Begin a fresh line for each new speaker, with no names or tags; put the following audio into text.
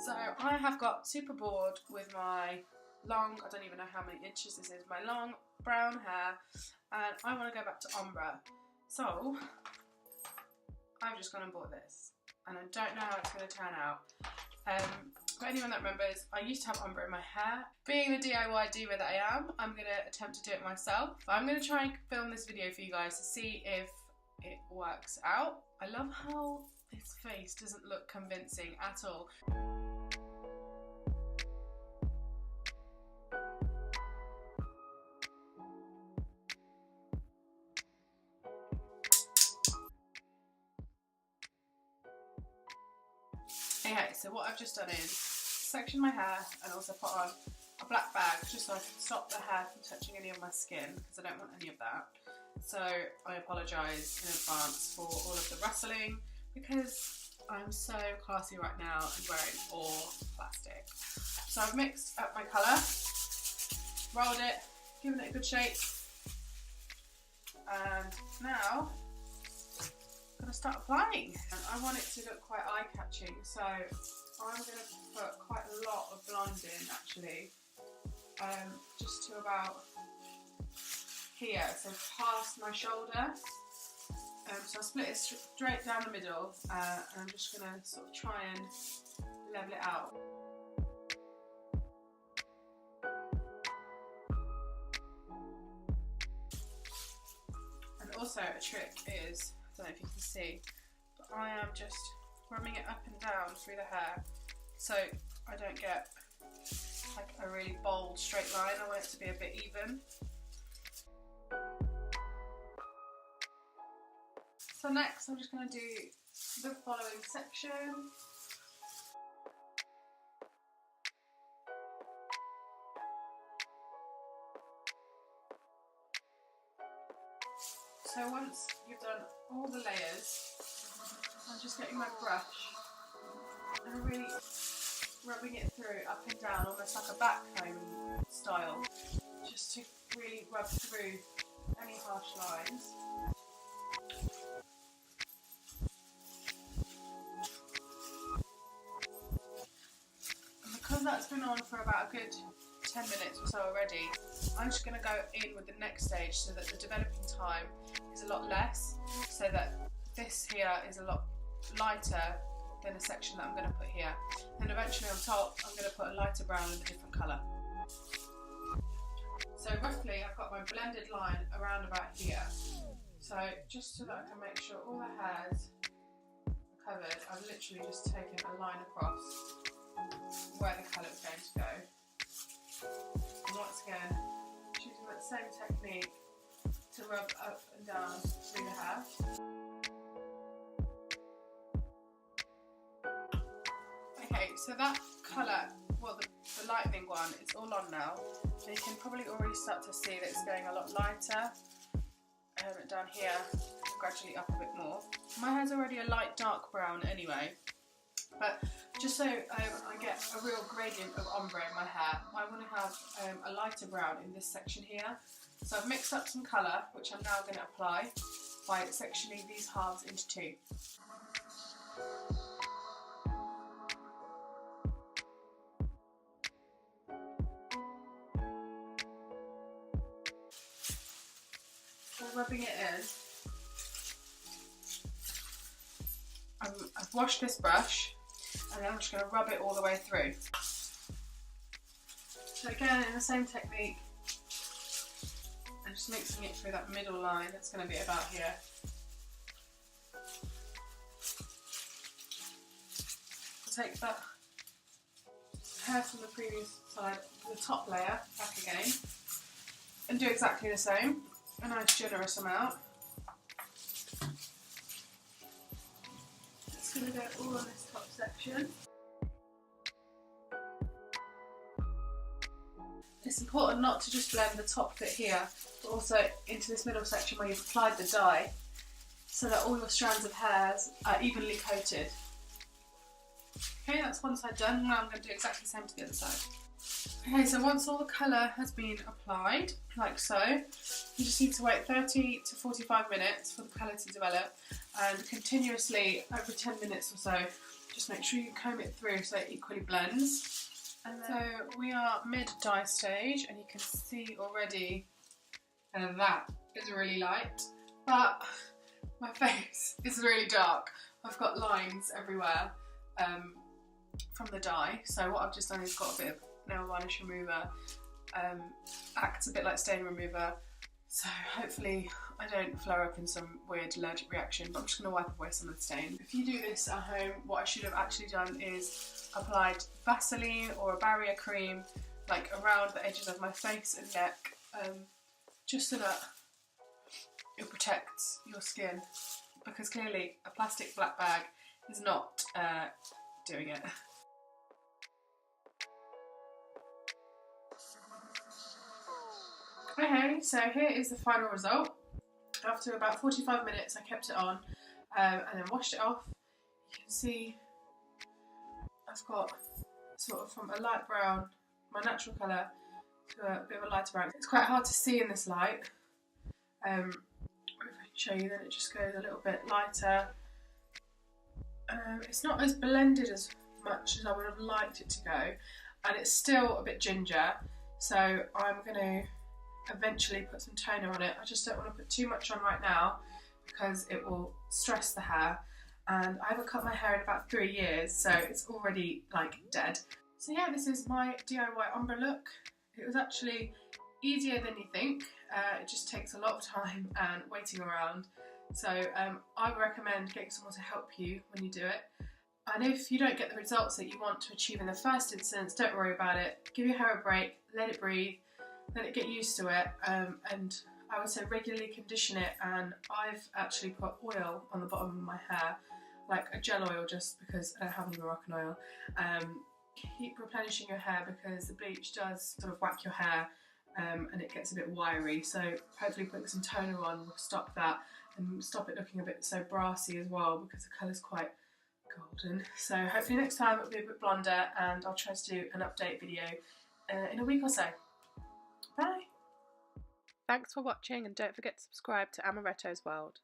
So I have got super bored with my long, I don't even know how many inches this is, my long brown hair, and I want to go back to ombre. So I've just gone and bought this, and I don't know how it's going to turn out. For anyone that remembers, I used to have ombre in my hair. Being the DIY diva that I am, I'm going to attempt to do it myself. I'm going to try and film this video for you guys to see if it works out. I love how this face doesn't look convincing at all. Okay, so what I've just done is section my hair and also put on a black bag just so I can stop the hair from touching any of my skin, because I don't want any of that. So I apologise in advance for all of the rustling, because I'm so classy right now and wearing all plastic. So I've mixed up my colour, rolled it, given it a good shake, and now I'm going to start applying. And I want it to look quite eye-catching, so I'm going to put quite a lot of blonde in actually, just to about here, so past my shoulder. So I'll split it straight down the middle, and I'm just going to sort of try and level it out. And also a trick is, I don't know if you can see, but I am just rubbing it up and down through the hair so I don't get like a really bold straight line. I want it to be a bit even. So next I'm just going to do the following section. So once you've done all the layers, I'm just getting my brush and really rubbing it through up and down, almost like a backcomb style, just to really rub through any harsh lines. And because that's been on for about a good 10 minutes or so already, I'm just going to go in with the next stage so that the developing time is a lot less, so that this here is a lot lighter than the section that I'm going to put here. And eventually on top I'm going to put a lighter brown with a different colour. So roughly I've got my blended line around about here. So just so that I can make sure all the hairs are covered, I've literally just taken a line across where the colour is going to go. And once again, choosing that same technique to rub up and down through the hair. Okay, so that colour, well the lightning one, it's all on now. So you can probably already start to see that it's going a lot lighter. Down here, gradually up a bit more. My hair's already a light dark brown anyway, but just so I get a real gradient of ombre in my hair, I want to have a lighter brown in this section here. So I've mixed up some colour, which I'm now going to apply by sectioning these halves into two. So rubbing it in, I've washed this brush, and then I'm just going to rub it all the way through. So again, in the same technique, I'm just mixing it through that middle line that's going to be about here. Take that hair from the previous side, the top layer, back again, and do exactly the same, a nice generous amount. It's going to go all on this top section. It's important not to just blend the top bit here, but also into this middle section where you've applied the dye, so that all your strands of hairs are evenly coated. Okay, that's one side done. Now I'm going to do exactly the same to the other side. Okay, so once all the colour has been applied, like so, you just need to wait 30 to 45 minutes for the colour to develop, and continuously every 10 minutes or so Just make sure you comb it through so it equally blends. And so we are mid-dye stage, and you can see already that is really light, but my face is really dark. I've got lines everywhere from the dye. So what I've just done is got a bit of nail varnish remover, acts a bit like stain remover, so hopefully I don't flare up in some weird allergic reaction, but I'm just going to wipe away some of the stain. If you do this at home, what I should have actually done is applied Vaseline or a barrier cream like around the edges of my face and neck, just so that it protects your skin, because clearly a plastic black bag is not doing it. Okay, so here is the final result. After about 45 minutes I kept it on and then washed it off. You can see I've got sort of from a light brown, my natural colour, to a bit of a lighter brown. It's quite hard to see in this light. If I can show you, then it just goes a little bit lighter. It's not as blended as much as I would have liked it to go, and it's still a bit ginger, so I'm going to eventually put some toner on it. I just don't want to put too much on right now because it will stress the hair, and I haven't cut my hair in about 3 years, so it's already like dead. So yeah, this is my DIY ombre look. It was actually easier than you think. It just takes a lot of time and waiting around, so I would recommend getting someone to help you when you do it. And if you don't get the results that you want to achieve in the first instance, don't worry about it. Give your hair a break, let it breathe, let it get used to it, and I would say regularly condition it. And I've actually put oil on the bottom of my hair, like a gel oil, just because I don't have any Moroccan oil. Keep replenishing your hair because the bleach does sort of whack your hair and it gets a bit wiry, so hopefully putting some toner on will stop that and stop it looking a bit so brassy as well, because the colour's quite golden. So hopefully next time it'll be a bit blonder, and I'll try to do an update video in a week or so. Bye! Thanks for watching, and don't forget to subscribe to Amaretto's World.